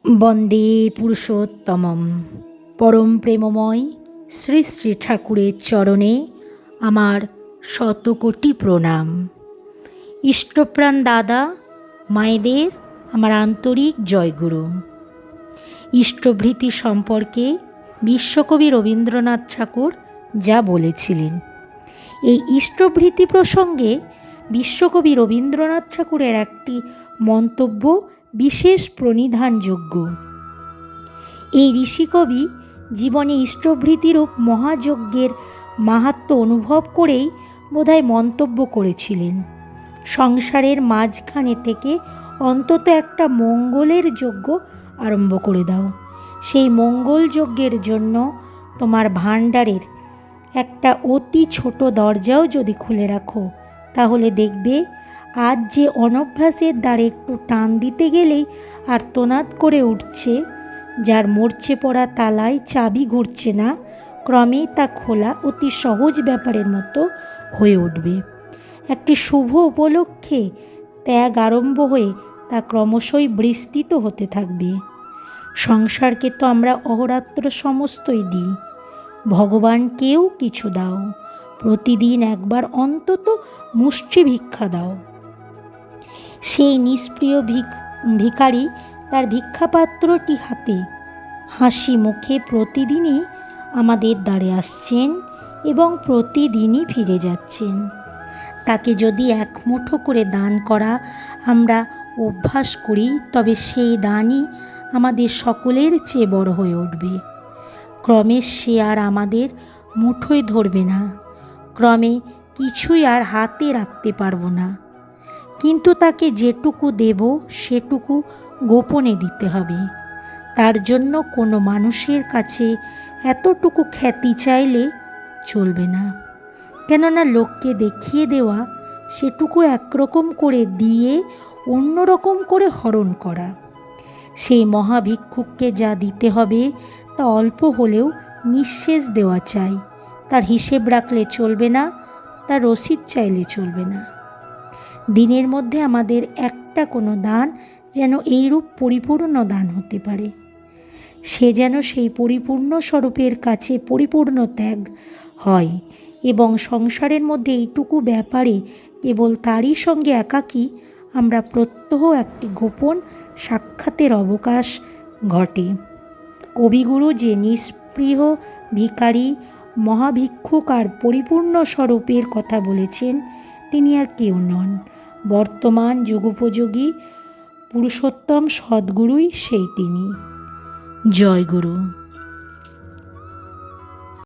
বন্দে পুরুষোত্তমম। পরম প্রেমময় শ্রী শ্রী ঠাকুরের চরণে আমার শতকোটি প্রণাম। ইষ্টপ্রাণ দাদা মায়েদের আমার আন্তরিক জয়গুরু। ইষ্টভৃতি সম্পর্কে বিশ্বকবি রবীন্দ্রনাথ ঠাকুর যা বলেছিলেন, এই ইষ্টভৃতি প্রসঙ্গে বিশ্বকবি রবীন্দ্রনাথ ঠাকুরের একটি মন্তব্য বিশেষ প্রণিধানযোগ্য। এই ঋষিকবি জীবনে ইষ্টভৃতিরূপ মহাযজ্ঞের মাহাত্ম্য অনুভব করেই বোধহয় মন্তব্য করেছিলেন, সংসারের মাঝখানে থেকে অন্তত একটা মঙ্গলের যজ্ঞ আরম্ভ করে দাও। সেই মঙ্গল যজ্ঞের জন্য তোমার ভাণ্ডারের একটা অতি ছোট দরজাও যদি খুলে রাখো, তাহলে দেখবে আজ যে অনভ্যাসের দ্বারে একটু টান দিতে গেলেই আর্তনাদ করে উঠছে, যার মরচে পড়া তালায় চাবি ঘুরছে না, ক্রমেই তা খোলা অতি সহজ ব্যাপারের মতো হয়ে উঠবে। একটি শুভ উপলক্ষে ত্যাগ আরম্ভ হয়ে তা ক্রমশই বিস্তৃত হতে থাকবে। সংসারকে তো আমরা অহরাত্র সমস্তই দিই, ভগবানকেও কিছু দাও, প্রতিদিন একবার অন্তত মুষ্টি ভিক্ষা দাও। সেই নিষ্প্রিয় ভিখারি তার ভিক্ষাপাত্রটি হাতে হাসি মুখে প্রতিদিনই আমাদের দ্বারে আসছেন এবং প্রতিদিনই ফিরে যাচ্ছেন। তাকে যদি এক মুঠো করে দান করা আমরা অভ্যাস করি, তবে সেই দানই আমাদের সকলের চেয়ে বড় হয়ে উঠবে। ক্রমে সে আর আমাদের মুঠোয় ধরবে না, ক্রমে কিছুই আর হাতে রাখতে পারবো না। কিন্তু তাকে যেটুকু দেব সেটুকু গোপনে দিতে হবে। তার জন্য কোনো মানুষের কাছে এতটুকু খ্যাতি চাইলে চলবে না, কেননা লোককে দেখিয়ে দেওয়া সেটুকু একরকম করে দিয়ে অন্যরকম করে হরণ করা। সেই মহাভিক্ষুককে যা দিতে হবে তা অল্প হলেও নিঃশেষ দেওয়া চাই। তার হিসেব রাখলে চলবে না, তার রসিদ চাইলে চলবে না। দিনের মধ্যে আমাদের একটা কোনো দান যেন এইরূপ পরিপূর্ণ দান হতে পারে। সে যেন সেই পরিপূর্ণ স্বরূপের কাছে পরিপূর্ণ ত্যাগ হয় এবং সংসারের মধ্যে এইটুকু ব্যাপারে কেবল তারই সঙ্গে একাকী আমরা প্রত্যহ একটি গোপন সাক্ষাতের অবকাশ ঘটে। কবিগুরু যে নিষ্পৃহ ভিখারি মহাভিক্ষুক আর পরিপূর্ণ স্বরূপের কথা বলেছেন, তিনি আর কেউ নন, বর্তমান যুগোপযোগী পুরুষোত্তম সদ্গুরুই সেই তিনি। জয় গুরু।